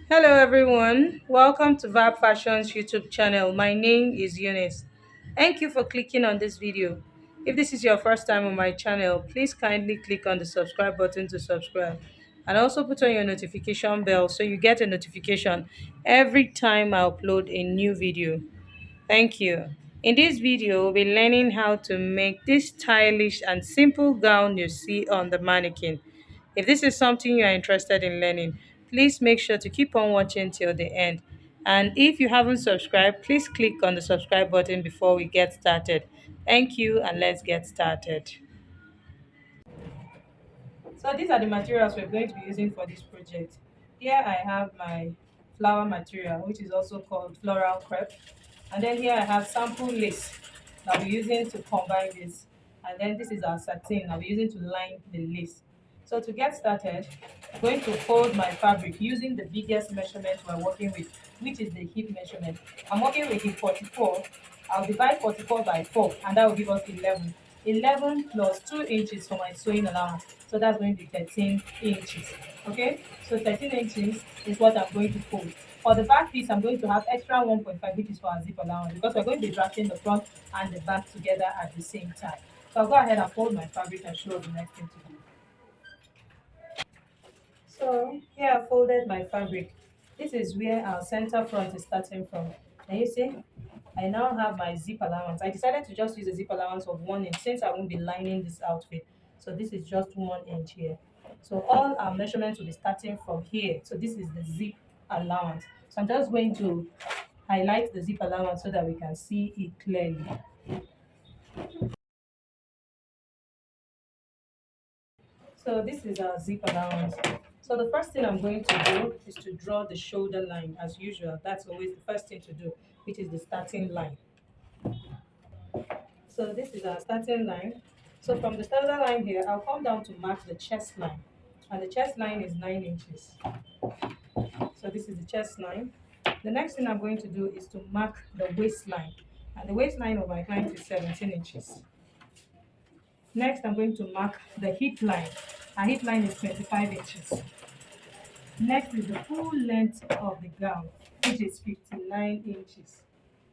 Hello everyone, welcome to Vab Fashion's YouTube channel. My name is Eunice. Thank you for clicking on this video. If this is your first time on my channel, please kindly click on the subscribe button to subscribe and also put on your notification bell so you get a notification every time I upload a new video. Thank you. In this video, we'll be learning how to make this stylish and simple gown you see on the mannequin. If this is something you are interested in learning, please make sure to keep on watching till the end. And if you haven't subscribed, please click on the subscribe button before we get started. Thank you, and let's get started. So these are the materials we're going to be using for this project. Here I have my flower material, which is also called floral crepe. And then here I have sample lace that I'll be using to combine this. And then this is our satin I'll be using to line the lace. So to get started, I'm going to fold my fabric using the biggest measurement we're working with, which is the hip measurement. I'm working with hip 44. I'll divide 44 by 4, and that will give us 11. 11 plus 2 inches for my sewing allowance. So that's going to be 13 inches. Okay, so 13 inches is what I'm going to fold. For the back piece, I'm going to have extra 1.5, which is for our zip allowance, because we're going to be drafting the front and the back together at the same time. So I'll go ahead and fold my fabric and show you the next thing to do. So here I folded my fabric. This is where our center front is starting from. Can you see? I now have my zip allowance. I decided to just use a zip allowance of 1 inch since I won't be lining this outfit. So this is just 1 inch here. So all our measurements will be starting from here. So this is the zip allowance. So I'm just going to highlight the zip allowance so that we can see it clearly. So this is our zip allowance. So the first thing I'm going to do is to draw the shoulder line as usual. That's always the first thing to do, which is the starting line. So this is our starting line. So from the shoulder line here, I'll come down to mark the chest line. And the chest line is 9 inches. So this is the chest line. The next thing I'm going to do is to mark the waistline. And the waistline of my client is 17 inches. Next, I'm going to mark the hip line. Our hip line is 25 inches. Next is the full length of the gown, which is 59 inches.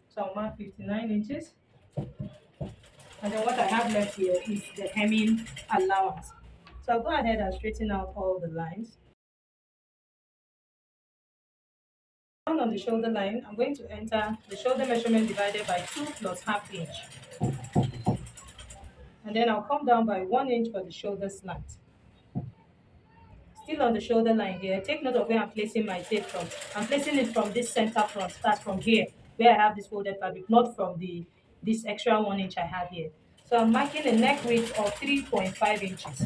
So I'll mark 59 inches. And then what I have left here is the hemming allowance. So I'll go ahead and straighten out all the lines. Down on the shoulder line, I'm going to enter the shoulder measurement divided by 2 plus half inch. And then I'll come down by 1 inch for the shoulder slant. Still on the shoulder line here, take note of where I'm placing my tape from. I'm placing it from this center front, start from here, where I have this folded fabric, not from this extra 1 inch I have here. So I'm marking a neck width of 3.5 inches.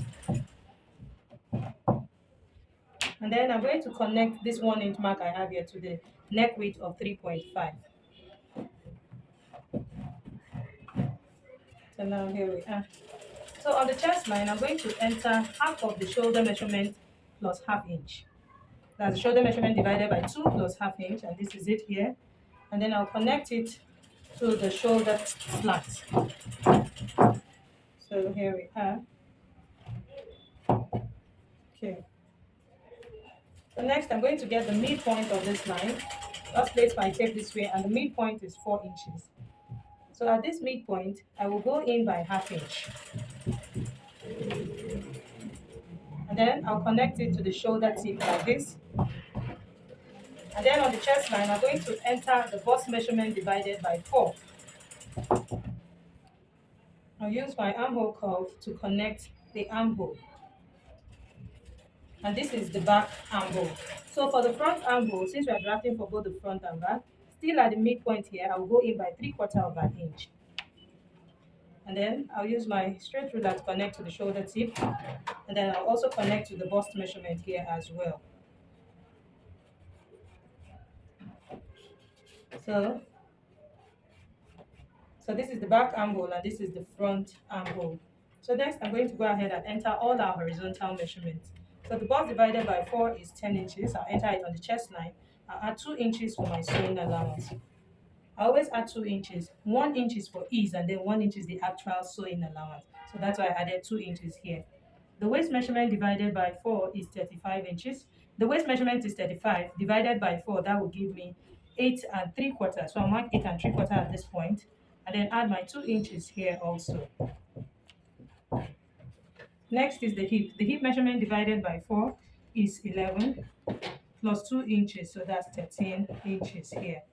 And then I'm going to connect this 1 inch mark I have here to the neck width of 3.5. So now here we are. So on the chest line, I'm going to enter half of the shoulder measurement plus half inch. That's the shoulder measurement divided by 2 plus half inch, and this is it here. And then I'll connect it to the shoulder slat. So here we are. Okay. So next, I'm going to get the midpoint of this line. Just place my tape this way, and the midpoint is 4 inches. So at this midpoint, I will go in by half inch. And then I'll connect it to the shoulder tip like this. And then on the chest line, I'm going to enter the bust measurement divided by 4. I'll use my armhole curve to connect the armhole. And this is the back armhole. So for the front armhole, since we are drafting for both the front and back, still at the midpoint here, I will go in by 3/4 of an inch. And then I'll use my straight ruler to connect to the shoulder tip. And then I'll also connect to the bust measurement here as well. So, so this is the back armhole and this is the front armhole. So next, I'm going to go ahead and enter all our horizontal measurements. So the bust divided by 4 is 10 inches. I'll enter it on the chest line. I'll add 2 inches for my sewing allowance. I always add 2 inches. 1 inch is for ease, and then 1 inch is the actual sewing allowance. So that's why I added 2 inches here. The waist measurement divided by 4 is 35 inches. The waist measurement is 35 divided by 4. That will give me 8 3/4. So I'll mark 8 3/4 at this point, and then add my 2 inches here also. Next is the hip. The hip measurement divided by 4 is 11 plus 2 inches, so that's 13 inches here.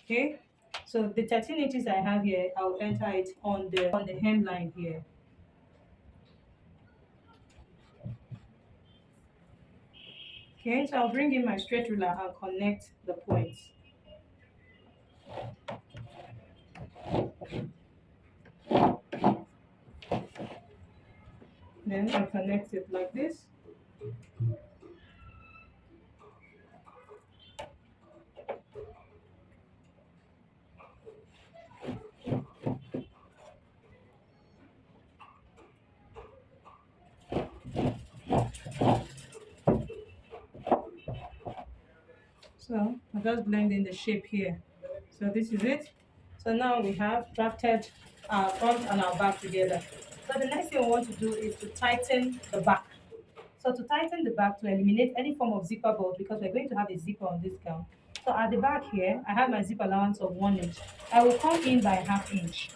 Okay, so the 13 inches I have here, I'll enter it on the hemline here. Okay, so I'll bring in my straight ruler and connect the points. Then I connect it like this. So I'll just blend in the shape here. So this is it. So now we have drafted our front and our back together. So the next thing we want to do is to tighten the back. So to tighten the back, to eliminate any form of zipper bolt, because we're going to have a zipper on this gown. So at the back here, I have my zip allowance of 1 inch. I will come in by ½ inch.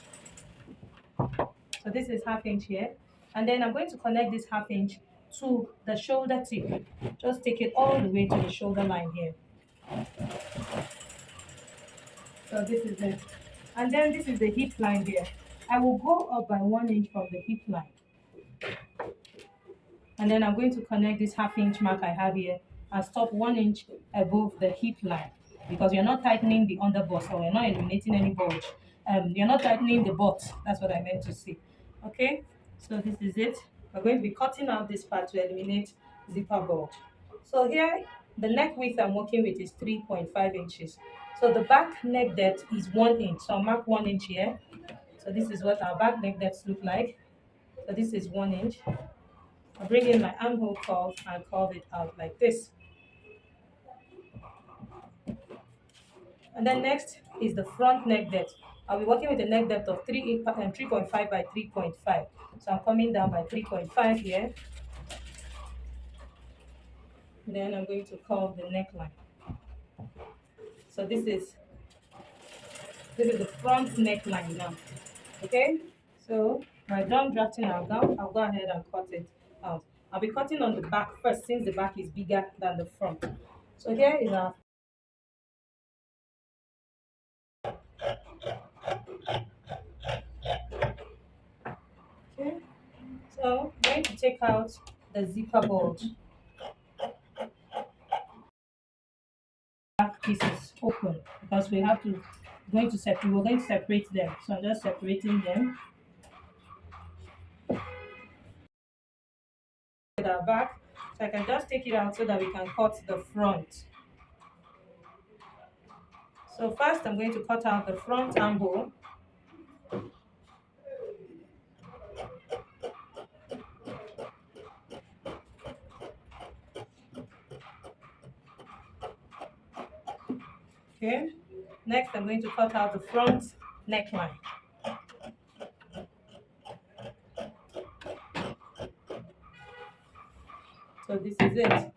So this is ½ inch here. And then I'm going to connect this ½ inch to the shoulder tip. Just take it all the way to the shoulder line here. So this is it. And then this is the hip line here. I will go up by 1 inch from the hip line. And then I'm going to connect this ½ inch mark I have here and stop 1 inch above the hip line, because you're not tightening the underbust, or you're not eliminating any bulge. You're not tightening the butt. That's what I meant to say. Okay, so this is it. We're going to be cutting out this part to eliminate zipper bulge. So here, the neck width I'm working with is 3.5 inches. So the back neck depth is 1 inch. So I'll mark 1 inch here. So this is what our back neck depths look like. So this is 1 inch. I'll bring in my armhole curve and curve it out like this. And then next is the front neck depth. I'll be working with a neck depth of 3.5 by 3.5. So I'm coming down by 3.5 here. Then I'm going to curve the neckline. So this is the front neckline now. Okay, so when I'm done drafting our gown, I'll go ahead and cut it out. I'll be cutting on the back first, since the back is bigger than the front. So here is our okay. So I'm going to take out the zipper bulge. Back pieces open, because we're going to separate them. So I'm just separating them. With our back, so I can just take it out so that we can cut the front. So first I'm going to cut out the front armhole. Okay, next I'm going to cut out the front neckline. So this is it.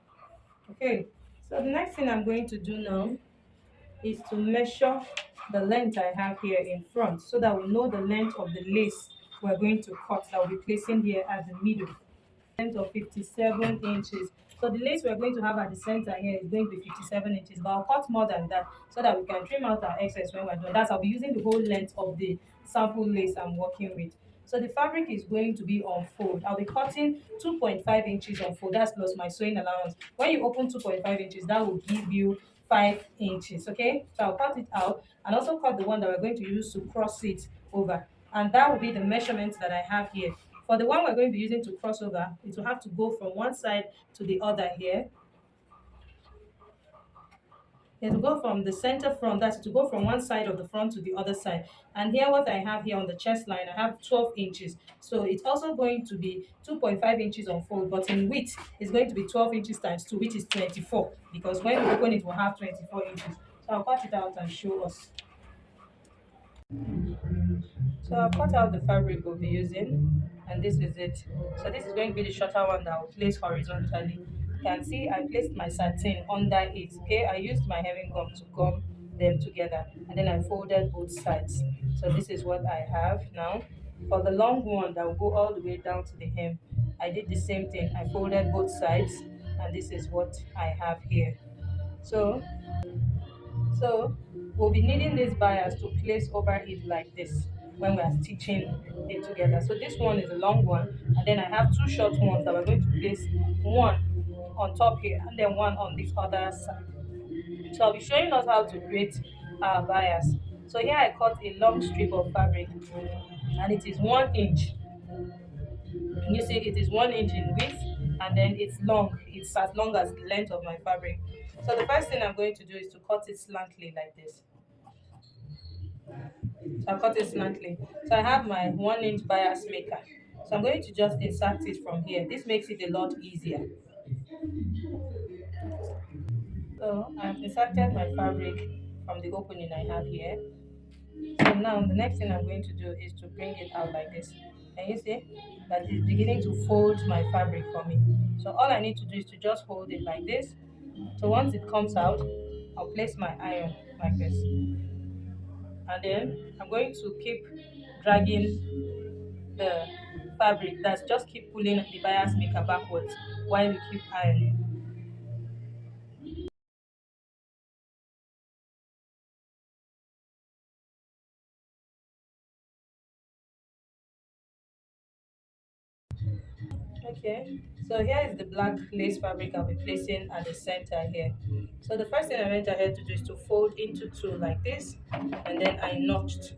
Okay, so the next thing I'm going to do now is to measure the length I have here in front, so that we know the length of the lace we're going to cut, that we'll be placing here at the middle. Length of 57 inches. So the lace we're going to have at the center here is going to be 57 inches, but I'll cut more than that so that we can trim out our excess when we're done. That's I'll be using the whole length of the sample lace I'm working with. So the fabric is going to be on fold. I'll be cutting 2.5 inches on fold. That's plus my sewing allowance. When you open 2.5 inches, that will give you 5 inches. Okay, so I'll cut it out and also cut the one that we're going to use to cross it over. And that will be the measurement that I have here. For the one we're going to be using to cross over, it will have to go from one side to the other here. It will go from the center front, that's to go from one side of the front to the other side. And here, what I have here on the chest line, I have 12 inches. So it's also going to be 2.5 inches on fold, but in width, it's going to be 12 inches times 2, which is 24, because when we open it, we'll have 24 inches. So I'll cut it out and show us. So I'll cut out the fabric we'll be using, and this is it. So this is going to be the shorter one that I'll place horizontally, you can see I placed my satin under it. Okay, I used my hemming gum to gum them together, and then I folded both sides. So this is what I have now. For the long one that will go all the way down to the hem, I did the same thing. I folded both sides, and this is what I have here. So so we'll be needing this bias to place over it like this when we are stitching it together. So this one is a long one, and then I have two short ones that we're going to place one on top here and then one on this other side. So I'll be showing us how to create our bias. So here I cut a long strip of fabric, and it is 1 inch. You see it is 1 inch in width, and then it's long. It's as long as the length of my fabric. So the first thing I'm going to do is to cut it slantly like this. So I cut it slantly. So I have my 1 inch bias maker. So I'm going to just insert it from here. This makes it a lot easier. So I've inserted my fabric from the opening I have here. So now the next thing I'm going to do is to bring it out like this. Can you see that it's beginning to fold my fabric for me? So all I need to do is to just hold it like this. So once it comes out, I'll place my iron like this. And then I'm going to keep dragging the fabric. That's just keep pulling the bias maker backwards while we keep ironing. Okay, so here is the black lace fabric I'll be placing at the center here. So the first thing I went ahead to do is to fold into two like this, and then I notched.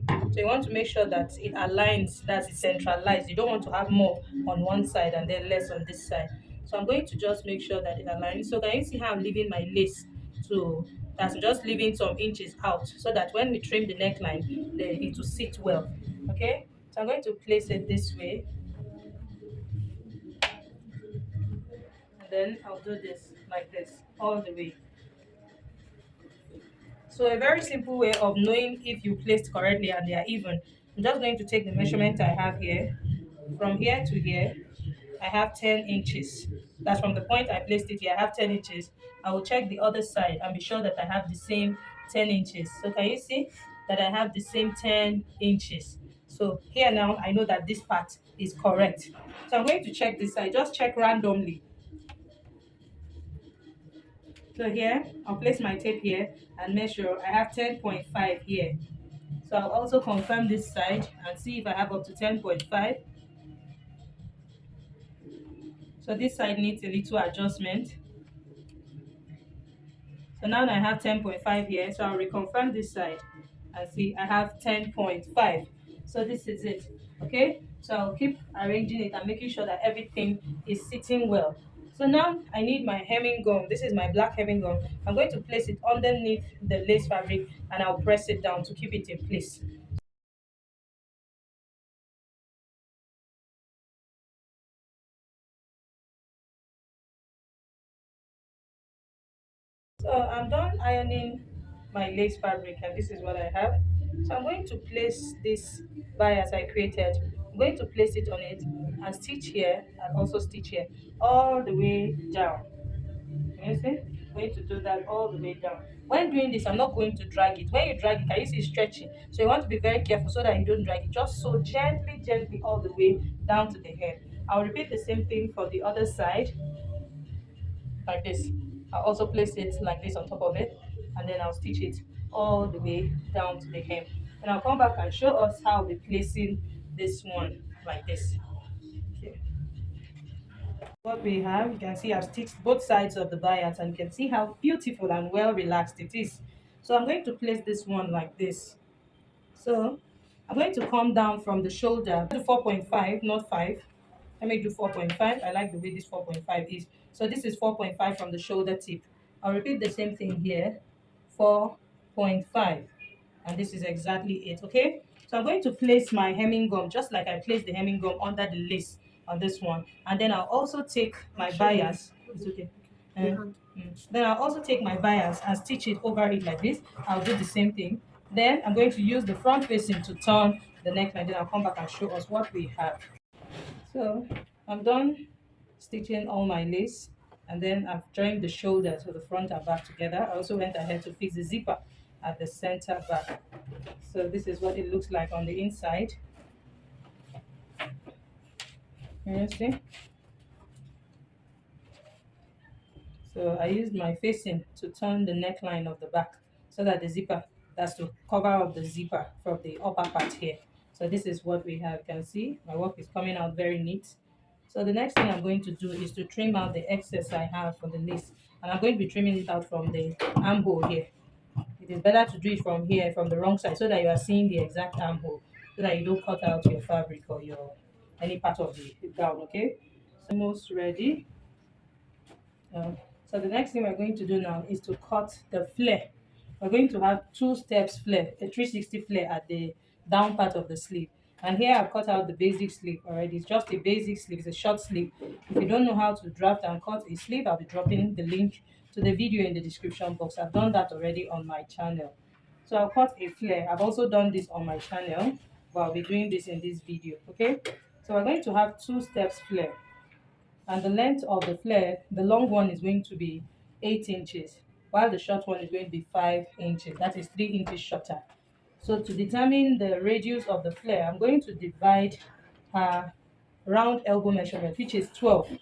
So you want to make sure that it aligns, that it's centralized. You don't want to have more on one side and then less on this side. So I'm going to just make sure that it aligns. So can you see how I'm leaving my lace to, that's just leaving some inches out so that when we trim the neckline, it will sit well. Okay, so I'm going to place it this way, and then I'll do this like this all the way. So a very simple way of knowing if you placed correctly and they are even. I'm just going to take the measurement I have here. From here to here, I have 10 inches. That's from the point I placed it here. I have 10 inches. I will check the other side and be sure that I have the same 10 inches. So can you see that I have the same 10 inches? So here now, I know that this part is correct. So I'm going to check this side. Just check randomly. So here, I'll place my tape here and measure. I have 10.5 here. So I'll also confirm this side and see if I have up to 10.5. So this side needs a little adjustment. So now I have 10.5 here. So I'll reconfirm this side and see I have 10.5. So this is it. Okay. So I'll keep arranging it and making sure that everything is sitting well. So now I need my hemming gum. This is my black hemming gum. I'm going to place it underneath the lace fabric and I'll press it down to keep it in place. So I'm done ironing my lace fabric and this is what I have. So I'm going to place this bias I created. I'm going to place it on it and stitch here and also stitch here all the way down. You see? I'm going to do that all the way down. When doing this, I'm not going to drag it. When you drag it, can you see it's stretching? So you want to be very careful so that you don't drag it. Just so gently, gently all the way down to the head. I'll repeat the same thing for the other side like this. I'll also place it like this on top of it, and then I'll stitch it all the way down to the hem. And I'll come back and show us how we're placing this one like this. Okay. What we have, you can see I've stitched both sides of the bias and you can see how beautiful and well relaxed it is. So I'm going to place this one like this. So I'm going to come down from the shoulder to 4.5, not 5. Let me do 4.5. I like the way this 4.5 is. So this is 4.5 from the shoulder tip. I'll repeat the same thing here. 4.5. And this is exactly it, okay? So I'm going to place my hemming gum just like I placed the hemming gum under the lace on this one. And then I'll also take my bias. It's okay. Then I'll also take my bias and stitch it over it like this. I'll do the same thing. Then I'm going to use the front facing to turn the neckline. Then I'll come back and show us what we have. So I'm done stitching all my lace, and then I've joined the shoulders, so the front and back together. I also went ahead to fix the zipper at the center back. So this is what it looks like on the inside. You see? So I used my facing to turn the neckline of the back so that the zipper, that's to cover up the zipper from the upper part here. So this is what we have. You can see my work is coming out very neat. So the next thing I'm going to do is to trim out the excess I have for the lace. And I'm going to be trimming it out from the armhole here. It is better to do it from here, from the wrong side, so that you are seeing the exact armhole, so that you don't cut out your fabric or your any part of the gown, okay? So almost ready. So the next thing we're going to do now is to cut the flare. We're going to have two steps flare, a 360 flare at the down part of the sleeve. And here I've cut out the basic sleeve already. It's just a basic sleeve, it's a short sleeve. If you don't know how to draft and cut a sleeve, I'll be dropping the link to the video in the description box. I've done that already on my channel. So I'll cut a flare. I've also done this on my channel, but I'll be doing this in this video, okay? So we're going to have two steps flare, and the length of the flare, the long one is going to be 8 inches, while the short one is going to be 5 inches. That is 3 inches shorter. So to determine the radius of the flare, I'm going to divide her round elbow measurement, which is 12.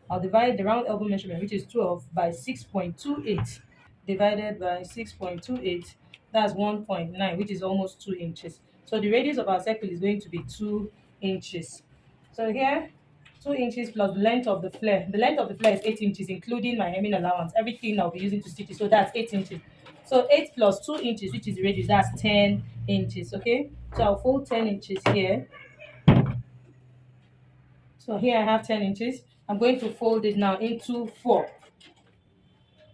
I'll divide the round elbow measurement, which is 12, by 6.28 divided by 6.28. That's 1.9, which is almost 2 inches. So the radius of our circle is going to be 2 inches. So here, 2 inches plus the length of the flare. The length of the flare is 8 inches, including my hemming allowance, everything I'll be using to stitch it. So that's 8 inches. So 8 plus 2 inches, which is the radius, that's 10 inches, okay? So I'll fold 10 inches here. So here I have 10 inches. I'm going to fold it now into 4.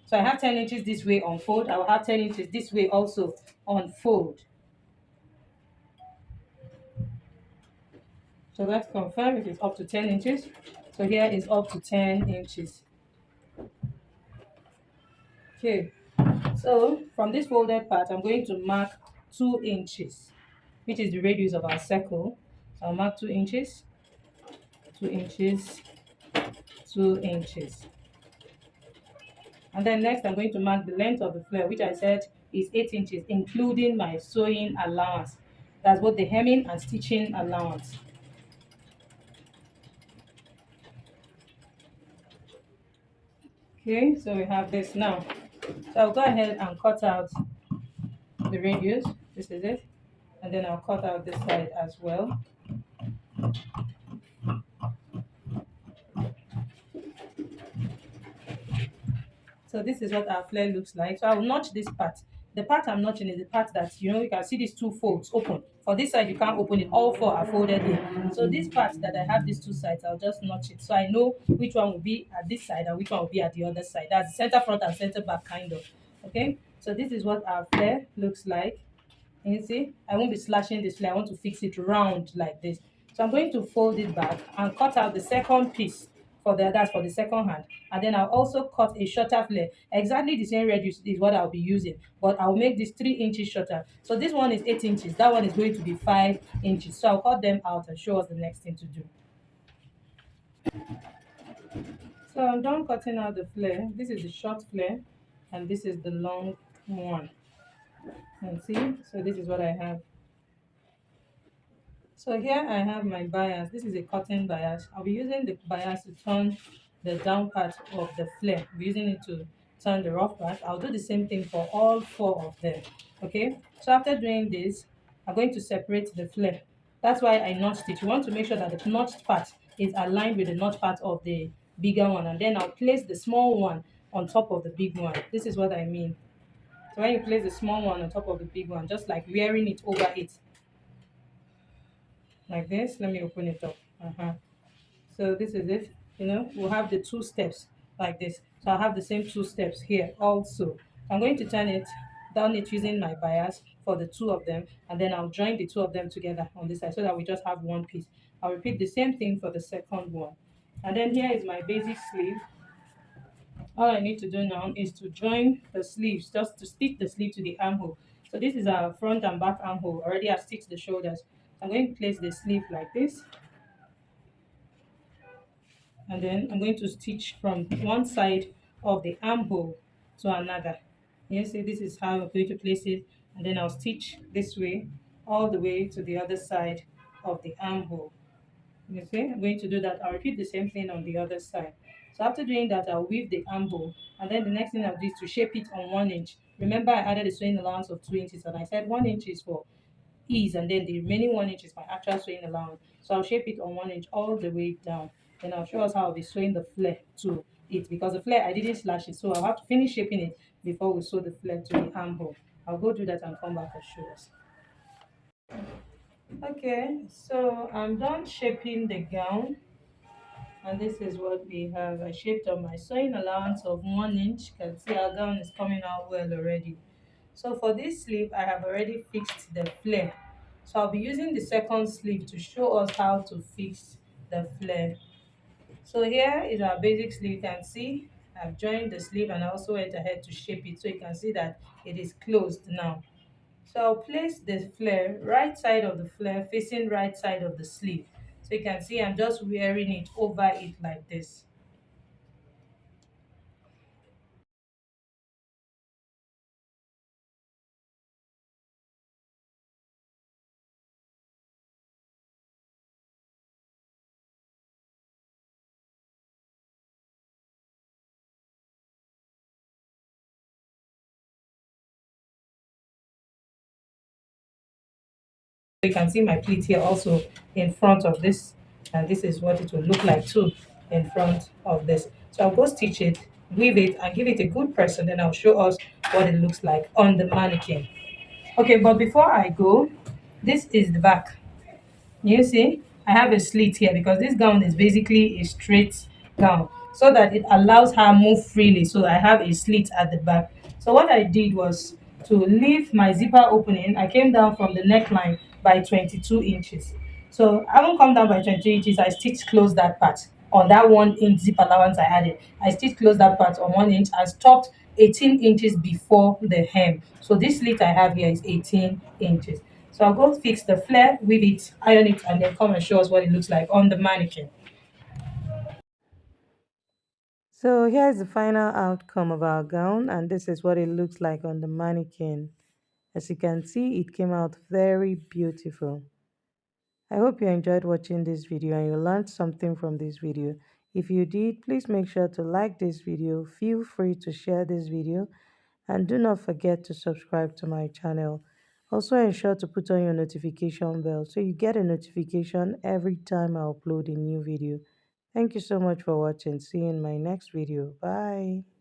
So I have 10 inches this way on fold. I will have 10 inches this way also on fold. So let's confirm it is up to 10 inches. So here is up to 10 inches. Okay. So from this folded part, I'm going to mark 2 inches, which is the radius of our circle. So I'll mark 2 inches, 2 inches, 2 inches. And then next, I'm going to mark the length of the flare, which I said is 8 inches, including my sewing allowance. That's both the hemming and stitching allowance. Okay, so we have this now. So I'll go ahead and cut out the radius. This is it. And then I'll cut out this side as well. So this is what our flare looks like. So I will notch this part. The part I'm notching is the part that, you can see these two folds open. For this side, you can't open it. All four are folded in. So this part that I have these two sides, I'll just notch it. So I know which one will be at this side and which one will be at the other side. That's center front and center back, kind of. Okay? So this is what our flare looks like. And you see, I won't be slashing this flare. I want to fix it round like this. So I'm going to fold it back and cut out the second piece that's for the second hand. And then I'll also cut a shorter flare. Exactly the same radius is what I'll be using, but I'll make this 3 inches shorter. So this one is 8 inches. That one is going to be 5 inches. So I'll cut them out and show us the next thing to do. So I'm done cutting out the flare. This is the short flare and this is the long one. And see, so this is what I have. So here I have my bias. This is a cotton bias. I'll be using the bias to turn the down part of the flare. I'll be using it to turn the rough part. I'll do the same thing for all 4 of them. Okay, so after doing this, I'm going to separate the flare. That's why I notched it. You want to make sure that the notched part is aligned with the notch part of the bigger one, and then I'll place the small one on top of the big one. This is what I mean. So when you place the small one on top of the big one, just like wearing it over it, like this. Let me open it up. So this is it. We'll have the 2 steps like this. So I'll have the same 2 steps here also. I'm going to turn it down it using my bias for the 2 of them, and then I'll join the 2 of them together on this side so that we just have one piece. I'll repeat the same thing for the second one. And then here is my basic sleeve. All I need to do now is to join the sleeves, just to stick the sleeve to the armhole. So this is our front and back armhole. Already I've stitched the shoulders. I'm going to place the sleeve like this. and then I'm going to stitch from one side of the armhole to another. You see, this is how I'm going to place it, and then I'll stitch this way all the way to the other side of the armhole. You see, I'm going to do that. I'll repeat the same thing on the other side. So after doing that, I'll weave the armhole, and then the next thing I'll do is to shape it on 1 inch. Remember, I added a sewing allowance of 2 inches, and I said 1 inch is for ease, and then the remaining 1 inch is my actual sewing allowance. So I'll shape it on 1 inch all the way down. Then I'll show us how I'll be sewing the flare to it, because the flare I didn't slash it, so I'll have to finish shaping it before we sew the flare to the armhole. I'll go do that and come back and show us. Okay, so I'm done shaping the gown, and this is what we have. I shaped on my sewing allowance of 1 inch. You can see our gown is coming out well already. So for this sleeve, I have already fixed the flare. So I'll be using the second sleeve to show us how to fix the flare. So here is our basic sleeve. You can see I've joined the sleeve, and I also went ahead to shape it, so you can see that it is closed now. So I'll place the flare right side of the flare facing right side of the sleeve. So you can see I'm just wearing it over it like this. You can see my pleat here also in front of this, and this is what it will look like too in front of this. So I'll go stitch it, weave it, and give it a good press, and then I'll show us what it looks like on the mannequin. Okay, but before I go, this is the back. You see, I have a slit here because this gown is basically a straight gown, so that it allows her move freely. So I have a slit at the back. So what I did was to leave my zipper opening. I came down from the neckline by 22 inches. So I won't come down by 22 inches. I stitched close that part on that 1 inch zip allowance I added. I stitched close that part on 1 inch and stopped 18 inches before the hem. So this slit I have here is 18 inches. So I'll go fix the flare, weave it, iron it, and then come and show us what it looks like on the mannequin. So here's the final outcome of our gown, and this is what it looks like on the mannequin. As you can see, it came out very beautiful. I hope you enjoyed watching this video and you learned something from this video. If you did, please make sure to like this video, feel free to share this video, and do not forget to subscribe to my channel. Also ensure to put on your notification bell so you get a notification every time I upload a new video. Thank you so much for watching. See you in my next video. Bye.